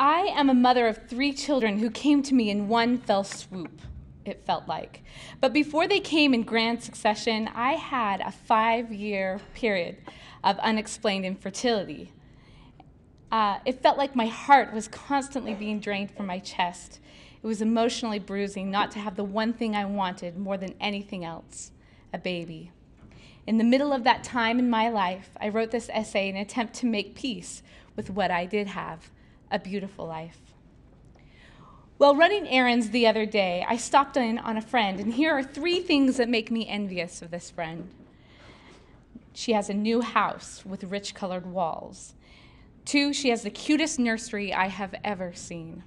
I am a mother of 3 children who came to me in one fell swoop, it felt like. But before they came in grand succession, I had a 5-year period of unexplained infertility. It felt like my heart was constantly being drained from my chest. It was emotionally bruising not to have the one thing I wanted more than anything else, a baby. In the middle of that time in my life, I wrote this essay in an attempt to make peace with what I did have, a beautiful life. While running errands the other day, I stopped in on a friend, and here are 3 things that make me envious of this friend. She has a new house with rich colored walls. 2, she has the cutest nursery I have ever seen.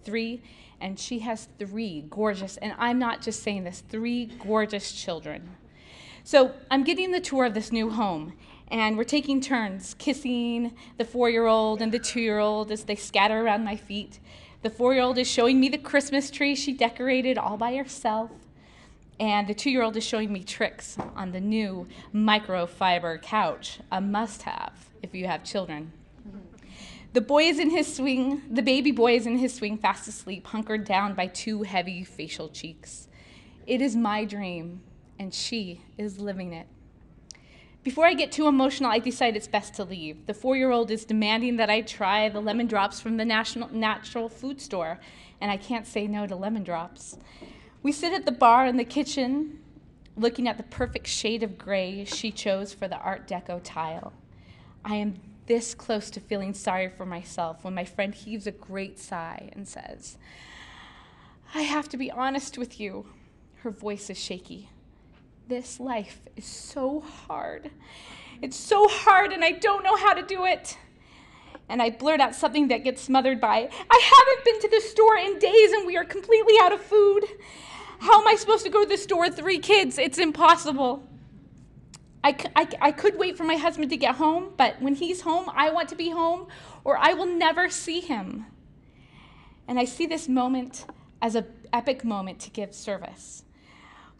3, and she has 3 gorgeous, and I'm not just saying this, 3 gorgeous children. So I'm getting the tour of this new home, and we're taking turns kissing the 4-year-old and the 2-year-old as they scatter around my feet. The 4-year-old is showing me the Christmas tree she decorated all by herself, and the 2-year-old is showing me tricks on the new microfiber couch, a must-have if you have children. The boy is in his swing, the baby boy is in his swing, fast asleep, hunkered down by 2 heavy facial cheeks. It is my dream, and she is living it. Before I get too emotional, I decide it's best to leave. The 4-year-old is demanding that I try the lemon drops from the natural food store, and I can't say no to lemon drops. We sit at the bar in the kitchen, looking at the perfect shade of gray she chose for the Art Deco tile. I am this close to feeling sorry for myself when my friend heaves a great sigh and says, "I have to be honest with you." Her voice is shaky. "This life is so hard. It's so hard, and I don't know how to do it." And I blurt out something that gets smothered by, "I haven't been to the store in days, and we are completely out of food. How am I supposed to go to the store with 3 kids? It's impossible. I could wait for my husband to get home, but when he's home, I want to be home, or I will never see him." And I see this moment as an epic moment to give service.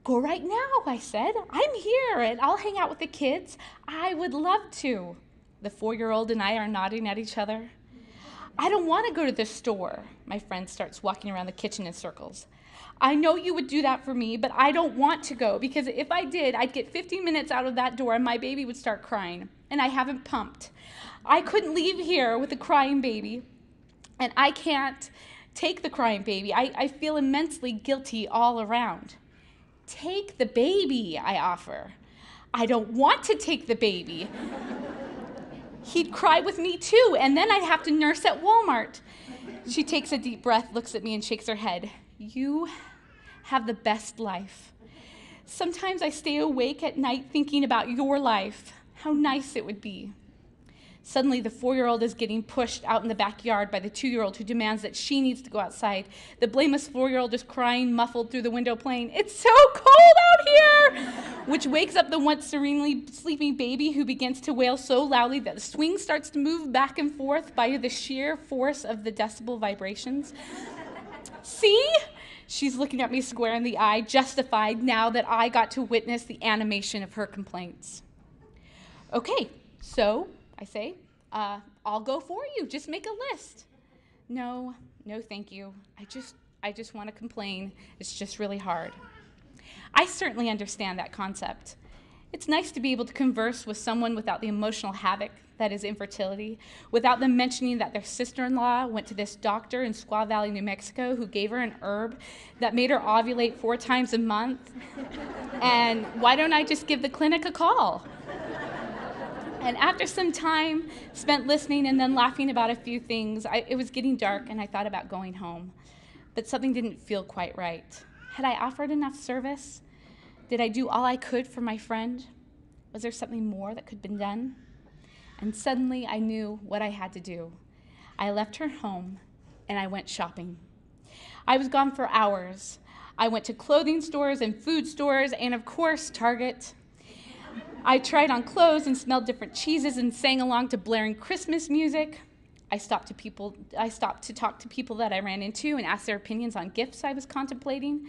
"Go right now," I said. "I'm here, and I'll hang out with the kids. I would love to." The 4-year-old and I are nodding at each other. "I don't want to go to the store." My friend starts walking around the kitchen in circles. "I know you would do that for me, but I don't want to go, because if I did, I'd get 15 minutes out of that door and my baby would start crying, and I haven't pumped. I couldn't leave here with a crying baby, and I can't take the crying baby. I feel immensely guilty all around." "Take the baby," I offer. "I don't want to take the baby. He'd cry with me too, and then I'd have to nurse at Walmart." She takes a deep breath, looks at me, and shakes her head. "You have the best life. Sometimes I stay awake at night thinking about your life, how nice it would be." Suddenly, the 4-year-old is getting pushed out in the backyard by the 2-year-old who demands that she needs to go outside. The blameless 4-year-old is crying, muffled through the window, playing, "It's so cold out here," which wakes up the once serenely sleeping baby, who begins to wail so loudly that the swing starts to move back and forth by the sheer force of the decibel vibrations. "See?" She's looking at me square in the eye, justified now that I got to witness the animation of her complaints. "Okay, so," I say, "I'll go for you. Just make a list." No, thank you. I just want to complain. It's just really hard." I certainly understand that concept. It's nice to be able to converse with someone without the emotional havoc that is infertility, without them mentioning that their sister-in-law went to this doctor in Squaw Valley, New Mexico, who gave her an herb that made her ovulate 4 times a month. And why don't I just give the clinic a call? And after some time spent listening and then laughing about a few things, it was getting dark, and I thought about going home. But something didn't feel quite right. Had I offered enough service? Did I do all I could for my friend? Was there something more that could have been done? And suddenly I knew what I had to do. I left her home, and I went shopping. I was gone for hours. I went to clothing stores and food stores, and of course, Target. I tried on clothes and smelled different cheeses and sang along to blaring Christmas music. I stopped to talk to people that I ran into and ask their opinions on gifts I was contemplating.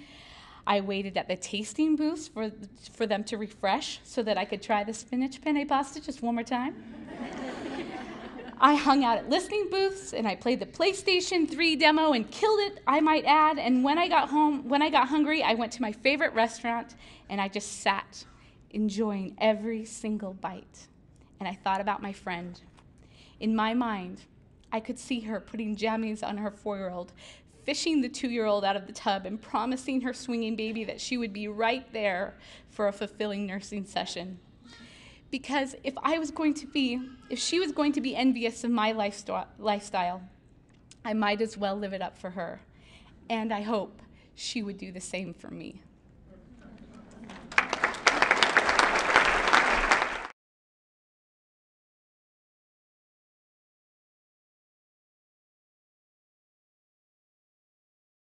I waited at the tasting booths for them to refresh so that I could try the spinach penne pasta just one more time. I hung out at listening booths, and I played the PlayStation 3 demo and killed it, I might add. And when I got hungry, I went to my favorite restaurant, and I just sat, enjoying every single bite. And I thought about my friend. In my mind, I could see her putting jammies on her 4-year-old, fishing the 2-year-old out of the tub, and promising her swinging baby that she would be right there for a fulfilling nursing session. Because if she was going to be envious of my lifestyle, I might as well live it up for her. And I hope she would do the same for me.